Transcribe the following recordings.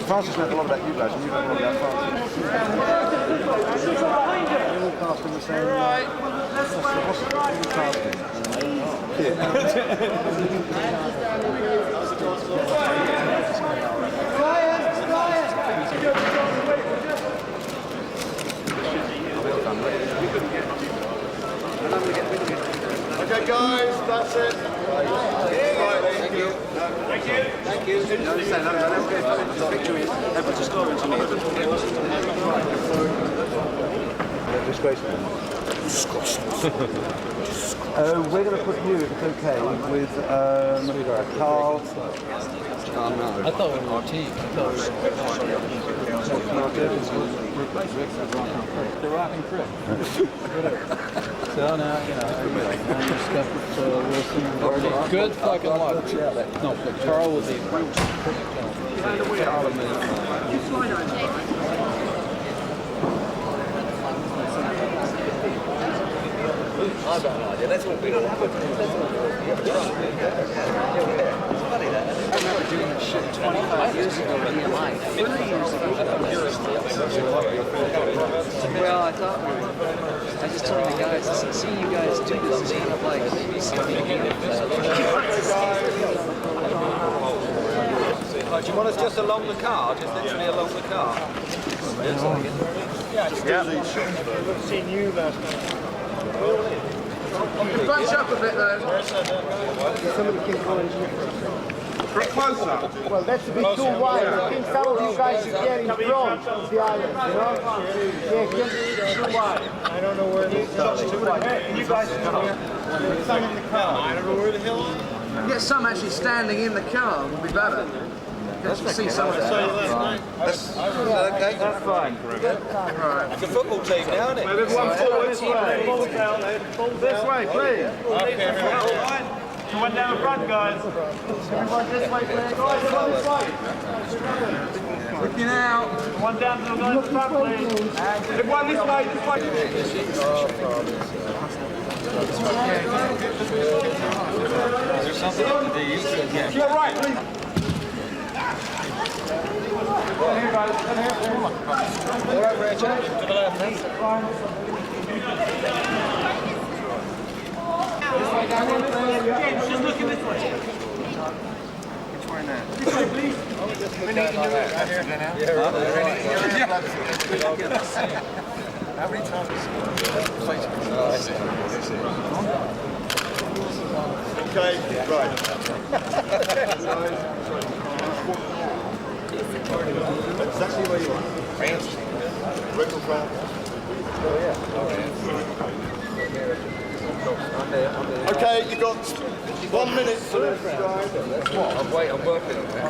Francis knows a lot about you guys, and you know a lot about Francis. You're all cast in the same. Right. Okay, guys, that's it. Thank you. Thank you. Thank you. Disgraceful. We're going to put you, if it's okay, with Carl. I thought we were a team. The rocking crib. So now, you know, now you're stuck with Wilson and Hardy. Good fucking luck. No, but Carl will be I've got an idea. Let's all, we don't have a I remember doing that shit 25 years ago in real life. 50 years ago. Well, I thought, I just told the guys, I said, seeing you guys do this is kind of like Do you want us just along the car? Just literally along the car? Yeah, just do these shots. I've seen you last night. Bunch up a bit though. Somebody can call it. Closer. Well, that's a bit too wide. I think some of you guys should get in front of the island, you know? Yeah, get too wide. I don't know where this is. Too wide. You guys can come here. Some in the car. I don't know where the hell I am. Get some actually standing in the car would be better. Let's see some of that. That's fine. Right. It's a football team now, isn't it? Everyone forward this way. This way, please. One down the front, guys. Everyone this way, please. Guys, everyone this way. Looking out. One down to the guys in front, please. Everyone this way, this way. Is there something you can do? To your right, please. Come here, guys. Come here. All right, Rich. To the left, please. James, just looking this way. Which way now? This way, please. We need to do it right here now. How many times? Okay, right. Exactly where you are. France. Local France. Oh, yeah. Okay, you've got 1 minute to this guy. I'm working on that.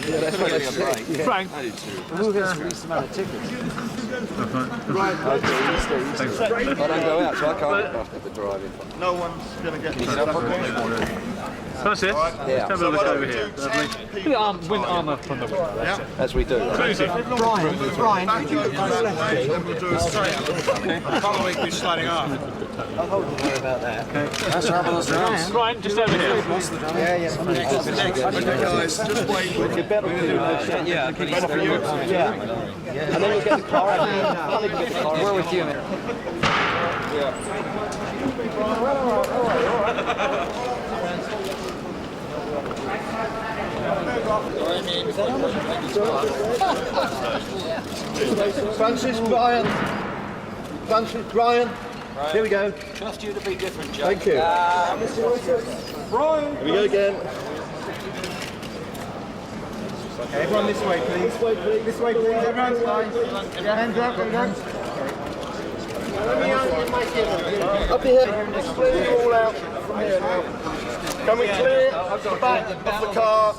Yeah, that's really a break. Frank. I do too. Who has the least amount of tickets? Right. I don't go out, so I can't get past the driving. No one's going to get this. That's it. Yeah. Let's have a look over here. Win armour from the window. Yeah. As we do. Susie. Brian, could you We'll do a straight. Following be sliding off. I'll hold you worry about that. That's how those drums. Brian, just over here. Yeah. Okay, guys, just wait. You better do that. Yeah, Better for you. Yeah. And then you get the car. We're with you, man. Francis, Brian. Right. Here we go. Trust you to be different, Joe. Thank you. Brian. Here we go again. Okay, everyone this way, please. This way, please. This way, please. Everyone's fine. Hands up, everyone. Up here. Let's clear you all out from here now. Can we clear the back of the car?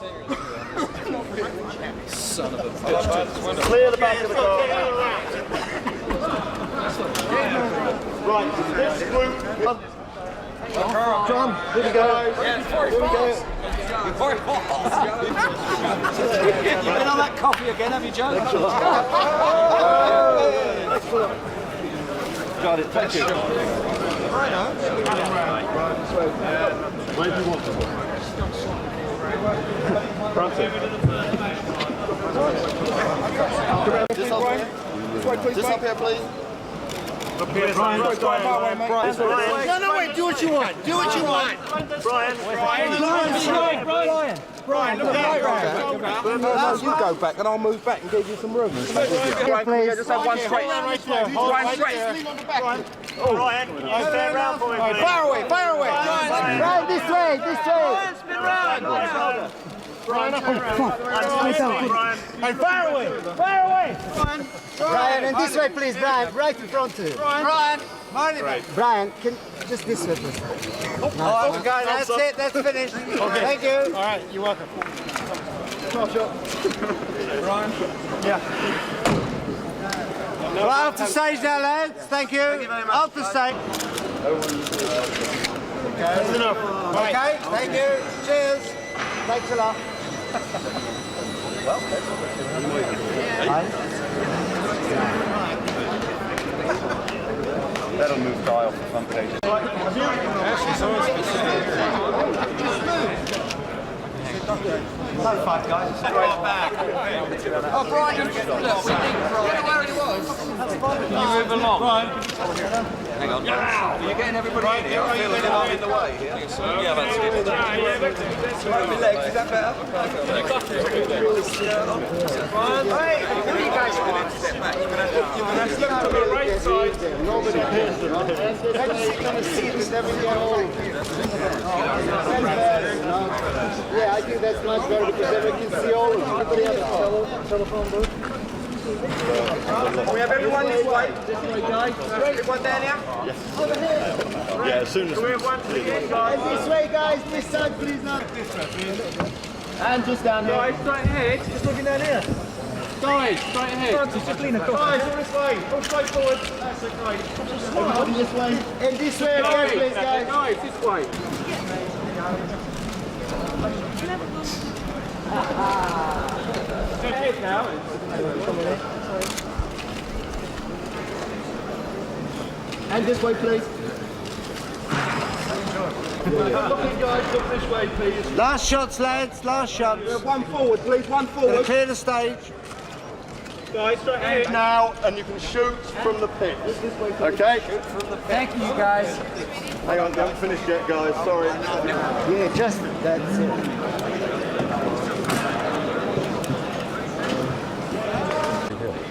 Son of a bitch. Clear the back of the car. Right, this group. John, here we go. Here we go. Before it falls. You've been on that coffee again, have you, Joe? Got it, thank you. Where do you want them? Just up here, please. No, wait, do what you want. Do what you want. Brian, look out. No, you go back and I'll move back and give you some room. Please. Just have one straight. One straight. Brian, can you stay around for me, please? Fire away. Brian, this way. Spin round. Brian, up. And fire away. Brian, and this way, please, Brian. Right in front of you. Brian. Brian, can just this way, please. Oh, okay, that's it. That's finished. Okay. Thank you. All right, you're welcome. Brian. Yeah. Well, off the stage now, lads. Thank you. Off the stage. That's enough. Okay, thank you. Cheers. Thanks a lot. That'll move dial for front pages. No fight, guys. Straight back. Oh, Brian, look, get where he was. Can you move along? Hang on. Are you getting everybody in here? I feel a little in the way here. Yeah, that's good. Move your legs, is that better? Hey, what are you guys doing? Step back. You're going to have to look to the right side. Nobody cares. I'm going to see this every year old. Yeah, I think that's much better because then we can see all of them. Everybody has a telephone booth. We have everyone this way. Everyone down here? Yeah, as soon as we have one to the end, guys. And this way, guys. This side, please, not this way. And just down here. Guys, straight ahead. Just looking down here. Guys, straight ahead. Guys, all this way. All straight forward. That's it, great. Everybody this way. And this way again, please, guys. Guys, this way. Ahead now. And this way, please. Looking, guys, look this way, please. Last shots, lads. Last shots. One forward, please. One forward. Clear the stage. Guys, straight ahead. Now, and you can shoot from the pit. Okay? Thank you, guys. Hang on, haven't finished yet, guys. Sorry. Yeah, just that's it.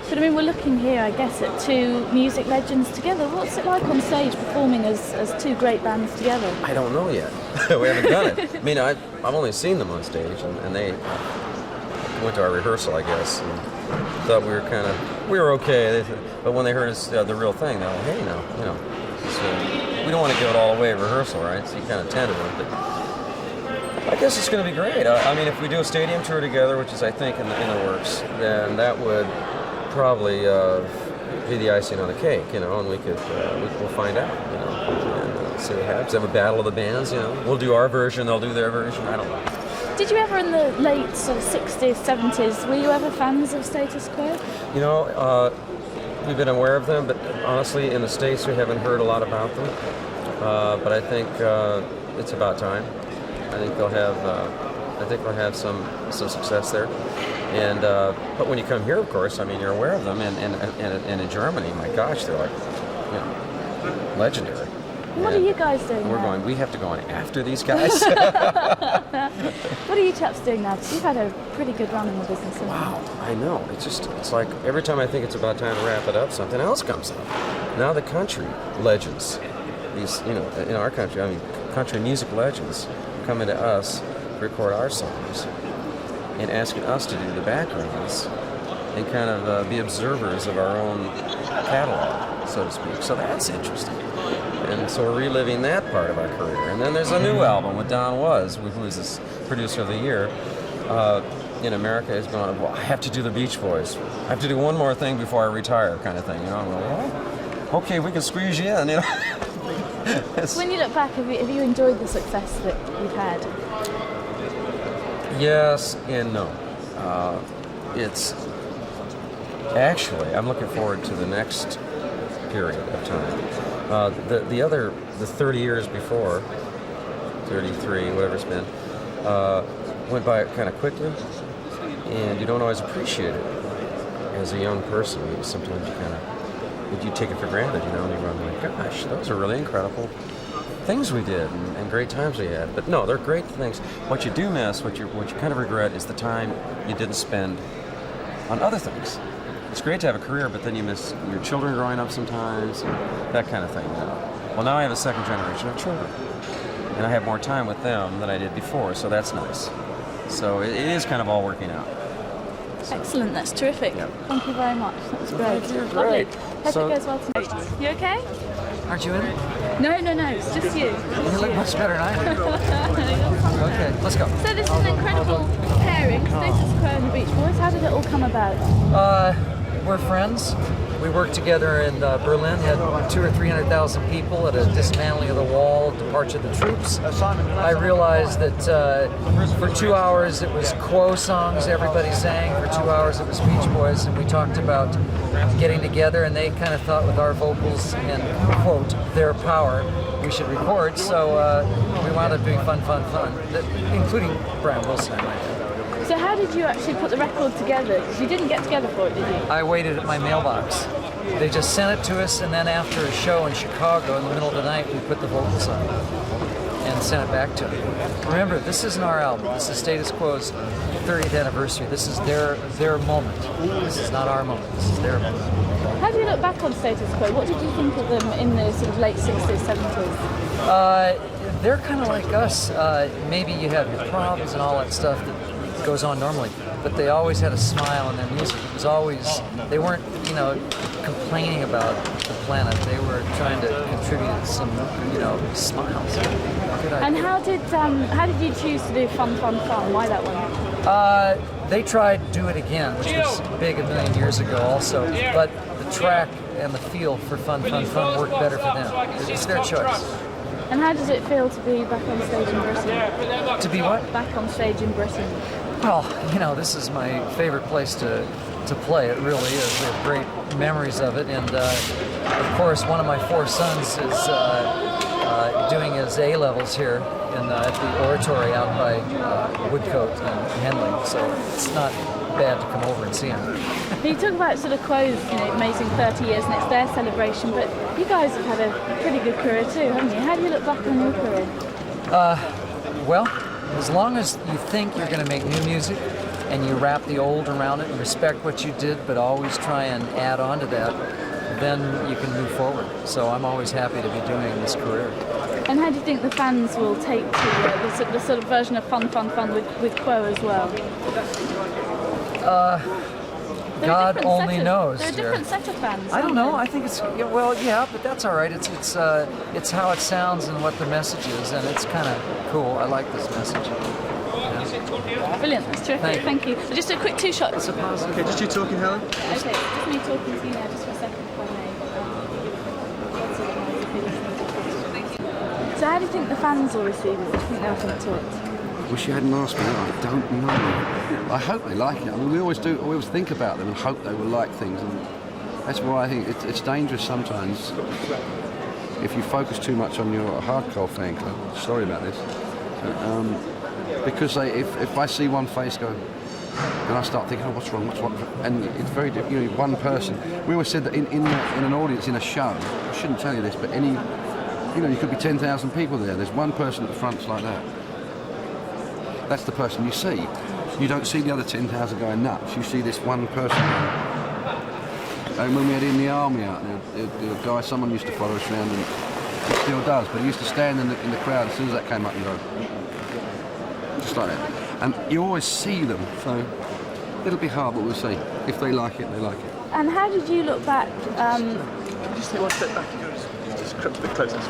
But I mean, we're looking here, I guess, at two music legends together. What's it like on stage performing as two great bands together? I don't know yet. We haven't done it. I mean, I've only seen them on stage, and they went to our rehearsal, I guess, and thought we were okay. But when they heard us the real thing, they're like, hey, now, so we don't want to give it all away at rehearsal, right? So you kind of tend to it, but I guess it's going to be great. I mean, if we do a stadium tour together, which is, I think, in the works, then that would probably be the icing on the cake, and we'll find out, and see what happens. Have a battle of the bands, We'll do our version, they'll do their version. I don't know. Did you ever, in the late sort of 60s, 70s, were you ever fans of Status Quo? We've been aware of them, but honestly, in the States, we haven't heard a lot about them. But I think it's about time. I think they'll have some success there. And but when you come here, of course, I mean, you're aware of them, and in Germany, my gosh, they're like, legendary. What are you guys doing We're now? going. We have to go on after these guys. What are you chaps doing now? Because you've had a pretty good run in the business. Haven't you? Wow, I know. It's like every time I think it's about time to wrap it up, something else comes up. Now the country legends, these in our country, I mean, country music legends, are coming to us to record our songs and asking us to do the backgrounds and kind of be observers of our own catalog, so to speak. So that's interesting. And so we're reliving that part of our career. And then there's a new album with Don Was, who is this producer of the year in America, is going, well, I have to do the Beach Boys. I have to do one more thing before I retire, kind of thing. I'm going, well, okay, we can squeeze you in, Yes. When you look back, have you enjoyed the success that you've had? Yes and no. It's actually, I'm looking forward to the next period of time. The 30 years before, 33, whatever it's been, went by kind of quickly, and you don't always appreciate it. As a young person, sometimes you take it for granted, and you run like, gosh, those are really incredible things we did and great times we had. But no, they're great things. What you do miss, what you kind of regret, is the time you didn't spend on other things. It's great to have a career, but then you miss your children growing up sometimes, that kind of thing. Well, now I have a second generation of children, and I have more time with them than I did before, so that's nice. So it is kind of all working out. Excellent, that's terrific. Yeah. Thank you very much. That was great. Great. Lovely. Hope So- it goes well tonight. You okay? Aren't you in it? No, it's just you. You look much better than I do. Okay, let's go. So this is an incredible pairing, Status Quo and the Beach Boys. How did it all come about? We're friends. We worked together in Berlin, had 200,000 or 300,000 people at a dismantling of the wall, departure of the troops. I realized that for 2 hours it was Quo songs everybody sang, for 2 hours it was Beach Boys, and we talked about getting together, and they kind of thought with our vocals and, quote, their power, we should record, so we wound up doing fun, including Brian Wilson, I might add. So how did you actually put the record together? Because you didn't get together for it, did you? I waited at my mailbox. They just sent it to us, and then after a show in Chicago in the middle of the night, we put the vocals on and sent it back to them. Remember, this isn't our album. This is Status Quo's 30th anniversary. This is their moment. This is not our moment. This is their moment. How do you look back on Status Quo? What did you think of them in the sort of late 60s, 70s? They're kind of like us. Maybe you have your problems and all that stuff that goes on normally, but they always had a smile in their music. It was always, they weren't, complaining about the planet. They were trying to contribute some, smiles. Good idea. And how did you choose to do Fun? Why that one? They tried Do It Again, which was big a million years ago also, but the track and the feel for Fun worked better for them. It's their choice. And how does it feel to be back on stage in Britain? To be what? Back on stage in Britain. Well, this is my favorite place to play. It really is. We have great memories of it, and of course, one of my 4 sons is doing his A-levels here at the Oratory out by Woodcote and Henley, so it's not bad to come over and see him. You talk about sort of Quo's, amazing 30 years, and it's their celebration, but you guys have had a pretty good career too, haven't you? How do you look back on your career? Well, as long as you think you're going to make new music and you wrap the old around it and respect what you did, but always try and add on to that, then you can move forward. So I'm always happy to be doing this career. And how do you think the fans will take to the sort of version of Fun with Quo as well? God only knows. They're a different set of fans. I don't know. I think it's but that's all right. It's how it sounds and what the message is, and it's kind of cool. I like this message. Brilliant. That's terrific. Thank you. So just a quick 2-shot. It's a positive. Okay, just you talking, Helen? Okay, just me talking to you now, just for a second, if I may. So how do you think the fans will receive it? What do you think they'll think to it? Wish you hadn't asked me. I don't know. I hope they like it. I mean, we always do. We always think about them and hope they will like things, and that's why I think it's dangerous sometimes if you focus too much on your hardcore fan club. Sorry about this, because if I see one face go, and I start thinking, oh, what's wrong? And it's very different. One person. We always said that in an audience in a show. I shouldn't tell you this, but you could be 10,000 people there. There's one person at the front's like that. That's the person you see. You don't see the other 10,000 going nuts. You see this one person. And when we had in the army out there, the guy, someone used to follow us around, and he still does, but he used to stand in the crowd as soon as that came up and go, just like that. And you always see them, so it'll be hard, but we'll see. If they like it, they like it. And how did you look back? Just take one step back and go just a bit closer.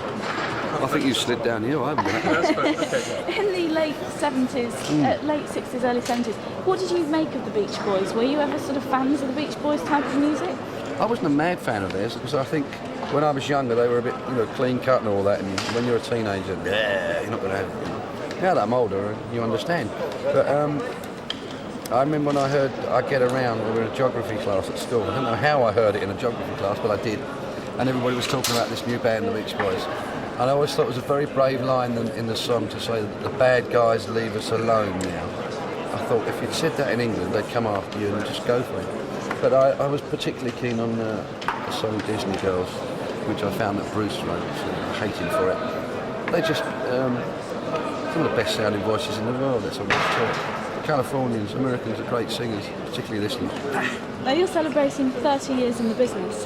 I think you slid down here, I haven't. That's fine, okay. In the late 70s, late 60s, early 70s, what did you make of the Beach Boys? Were you ever sort of fans of the Beach Boys type of music? I wasn't a mad fan of theirs because I think when I was younger, they were a bit, clean cut and all that. And when you're a teenager, you're not going to have. Now that I'm older, you understand. But I remember when I Get Around, we were in a geography class at school. I don't know how I heard it in a geography class, but I did. And everybody was talking about this new band, the Beach Boys. And I always thought it was a very brave line in the song to say that the bad guys leave us alone now. I thought if you'd said that in England, they'd come after you and just go for it. But I was particularly keen on the song Disney Girls, which I found that Bruce wrote, hating for it. They're just some of the best sounding voices in the world, that's always taught. Californians, Americans are great singers, particularly this one. Now you're celebrating 30 years in the business.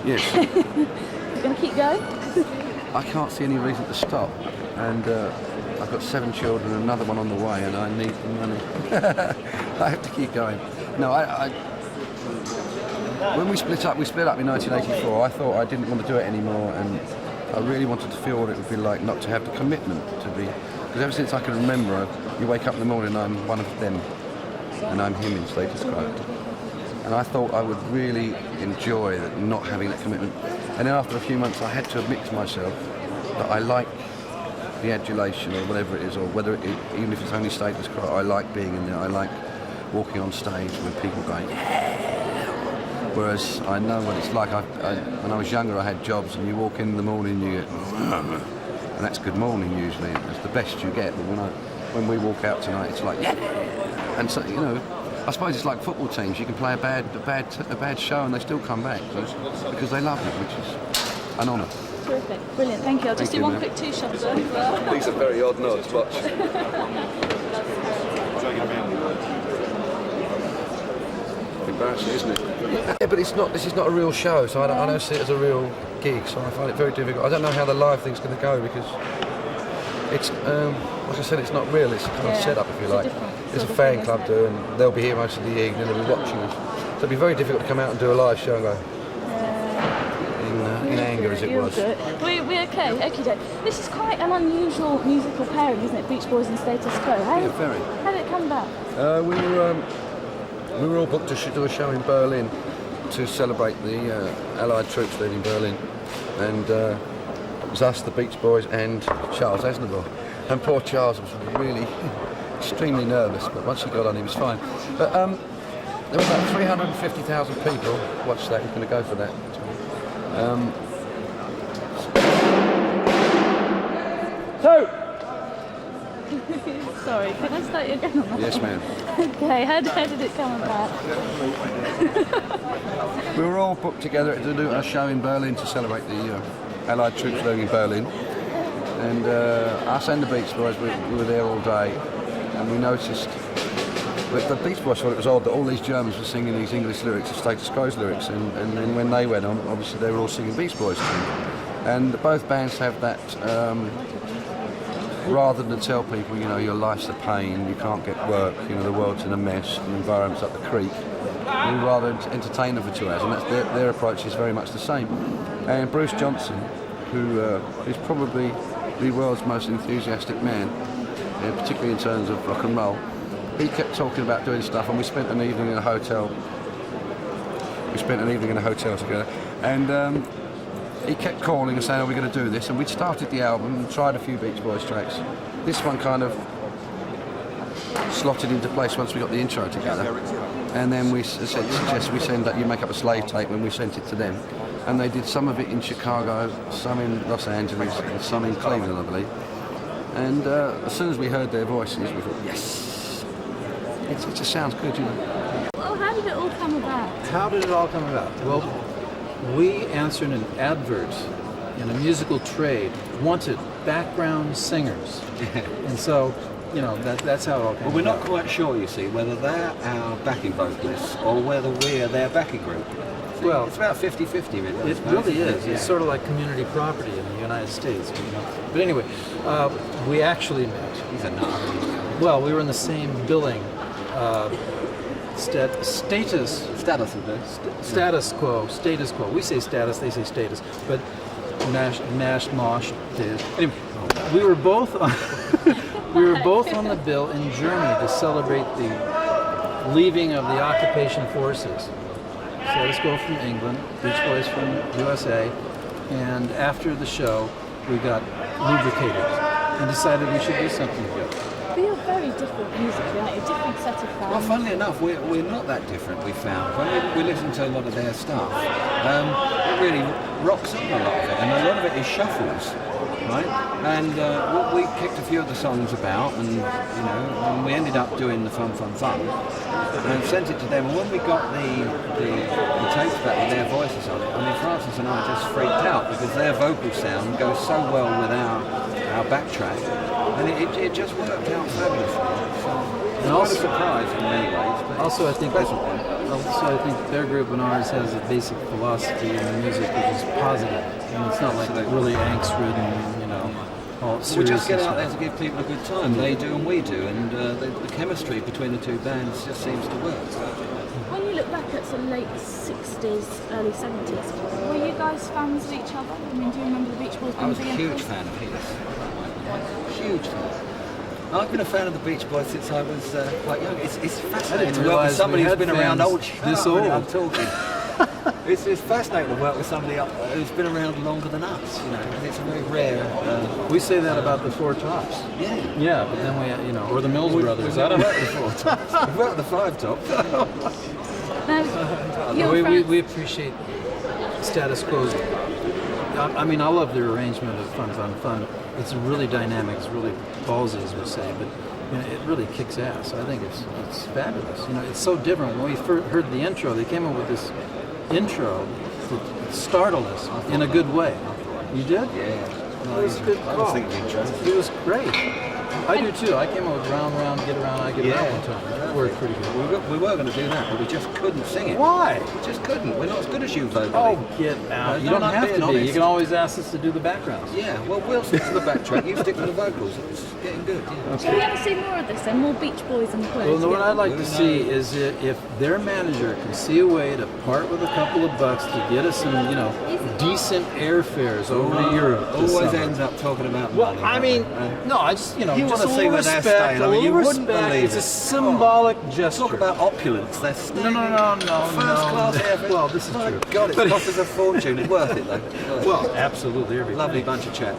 Yes. You're going to keep going? I can't see any reason to stop, and I've got 7 children, another one on the way, and I need the money. I have to keep going. No, when we split up in 1984. I thought I didn't want to do it anymore, and I really wanted to feel what it would be like not to have the commitment to be. Because ever since I can remember, you wake up in the morning, I'm one of them, and I'm him in status quo. And I thought I would really enjoy not having that commitment. And then after a few months, I had to admit to myself that I like the adulation or whatever it is, or even if it's only status quo, I like being in there. I like walking on stage when people go, yeah. Whereas I know what it's like. When I was younger, I had jobs, and you walk in the morning, you get, and that's good morning usually. It's the best you get. But when we walk out tonight, it's like, yeah. And so I suppose it's like football teams. You can play a bad show and they still come back because they love it, which is an honour. Terrific, brilliant, thank you. I'll just do one quick 2 shots. These are very odd nods, watch. Embarrassing, isn't it? Yeah, but it's not. This is not a real show, so I don't see it as a real gig. So I find it very difficult. I don't know how the live thing's going to go because it's, like I said, it's not real. It's a kind of setup, if you like. There's a fan club do, and they'll be here most of the evening. They'll be watching us. So it'd be very difficult to come out and do a live show and go in anger, as it was. We're okay. Okay, this is quite an unusual musical pairing, isn't it? Beach Boys and Status Quo. How did it come about? We were all booked to do a show in Berlin to celebrate the Allied troops leaving Berlin, and it was us, the Beach Boys, and Charles Aznavour. And poor Charles was really extremely nervous, but once he got on, he was fine. But there were about 350,000 people watched that. We're going to go for that. Sorry, can I start you again on that? Yes, ma'am. Okay, how did it come about? We were all booked together to do a show in Berlin to celebrate the Allied troops leaving Berlin. And us and the Beach Boys, we were there all day, and we noticed that the Beach Boys thought it was odd that all these Germans were singing these English lyrics, the Status Quo's lyrics, and then when they went on, obviously they were all singing Beach Boys too. And both bands have that, rather than tell people, your life's a pain, you can't get work, the world's in a mess, the environment's up the creek, we rather entertain them for 2 hours, and that's their approach is very much the same. And Bruce Johnson, who is probably the world's most enthusiastic man, particularly in terms of rock and roll, he kept talking about doing stuff, and we spent an evening in a hotel. Together, and he kept calling and saying, "Are we going to do this?" And we'd started the album and tried a few Beach Boys tracks. This one kind of slotted into place once we got the intro together, and then we suggested we send that you make up a slave tape when we sent it to them, and they did some of it in Chicago, some in Los Angeles, and some in Cleveland, I believe. And as soon as we heard their voices, we thought, yes. It just sounds good, Well, how did it all come about? How did it all come about? Well, we answered an advert in a musical trade, wanted background singers. And so, that's how it all came about. Well, we're not quite sure, you see, whether they're our backing vocalists or whether we're their backing group. Well, it's about 50-50, really. It really is. It's sort of like community property in the United States. But anyway, we actually met. He's a nut. Well, we were in the same building. Status quo. We say status, they say status. But mosh did. Anyway, we were both on the bill in Germany to celebrate the leaving of the occupation forces. Status Quo from England, Beach Boys from USA, And after the show, we got lubricated and decided we should do something together. But you're very different musically, aren't you? Different set of fans. Well, funnily enough, we're not that different, we found. When we listen to a lot of their stuff, it really rocks up a lot of it, and a lot of it is shuffles, right? And we picked a few of the songs about, and and we ended up doing the fun, and sent it to them. And when we got the tapes back with their voices on it, I mean, Francis and I just freaked out because their vocal sound goes so well with our backtrack, and it just worked out fabulously. So, And also, quite a surprise in many ways. But also, I think pleasant one. I think their group and ours has a basic philosophy in the music which is positive, and it's not like really angst-ridden, all We serious. just get and out there stuff. to give people a good time. They do and we do, and the chemistry between the two bands just seems to work. When you look back at sort of late 60s, early 70s, were you guys fans of each other? I mean, do you remember the Beach Boys I was a being huge fan of his. Huge fan. I've been a fan of the Beach Boys since I was quite young. It's fascinating to work with realise somebody we who's had been around fans old. this Shut up, old. I'm talking. It's fascinating to work with somebody who's been around longer than us, and it's a very rare. We say that about the Four Tops. Yeah. Yeah, but then we, or the Mills Brothers. I don't know. We've worked with the Five Tops. Now, your we, friends, we appreciate status quo. I mean, I love their arrangement of fun. It's really dynamic. It's really ballsy, as we say, but it really kicks ass. I think it's fabulous. It's so different. When we first heard the intro, they came up with this intro that startled us in a good way. You did? Yeah. It was a good call. I was thinking intro. It was great. I do too. I came up with round, get around, I get around one time. That worked pretty good. We were going to do that, but we just couldn't sing it. Why? We just couldn't. We're not as good as you vocally. Oh, get out. You No, don't I'm have being to be. honest. You can always ask us to do the backgrounds. Yeah, well, we'll stick to the backtrack. You stick to the vocals. It's getting good. Yeah. shall we ever see more of this then? More Beach Boys and Queens? Well, what I'd like to see is if their manager can see a way to part with a couple of bucks to get us some, decent airfares over to Europe. this Always summer. ends up talking about Well, money. I mean, no, I just, You just wanna a see little where they're respect, staying. I a mean, you little wouldn't respect. believe It's a it. symbolic gesture. Talk about opulence. They're staying No. First class airfare. Well, this is My true. God, it costs us a fortune. It's worth it though. Well, absolutely. Every Lovely bunch of chaps.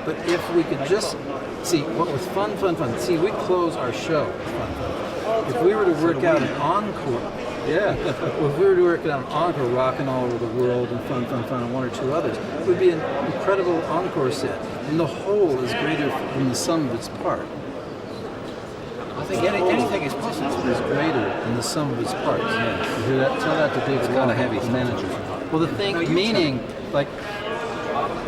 But if we could just see what was fun. See, we close our show with fun. If we were to work out an encore, if we were to work out an encore, rocking all over the world and fun, and one or two others, it would be an incredible encore set. And the whole is greater than the sum of its part. I think anything is possible. Is greater than the sum of its parts. You hear that? Tell that to David. It's kind of Walker, heavy the manager. Well, the thing, meaning, like,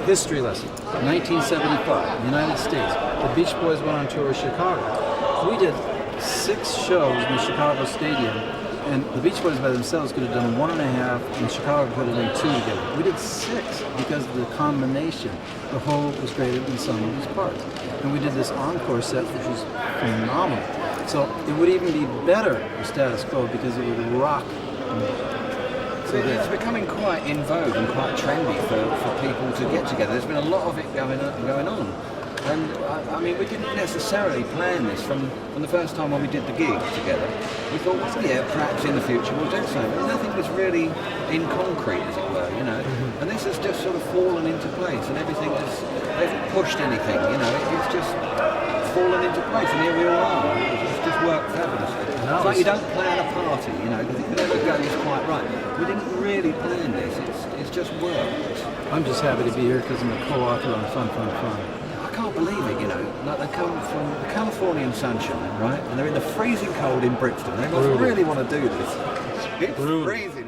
history lesson, 1975, United States. The Beach Boys went on tour with Chicago. We did 6 shows in the Chicago Stadium, and the Beach Boys by themselves could have done 1.5, and Chicago could have done 2 together. We did 6 because of the combination. The whole was greater than the sum of its parts. And we did this encore set, which was phenomenal. So it would even be better for status quo because it would rock. So it's becoming quite in vogue and quite trendy for people to get together. There's been a lot of it going on. And I mean, we didn't necessarily plan this from the first time when we did the gig together. We thought, well, yeah, perhaps in the future we'll do so. But nothing was really in concrete, as it were, And this has just sort of fallen into place, and everything they haven't pushed anything, It's just fallen into place, and here we all are. It's just worked fabulously. It's like you don't plan a party, because it never goes quite right. We didn't really plan this. It's just worked. I'm just happy to be here because I'm a co-author on Fun. I can't believe it, Like they come from the Californian sunshine, right? And they're in the freezing cold in Brixton. They must really want to do this. It's freezing.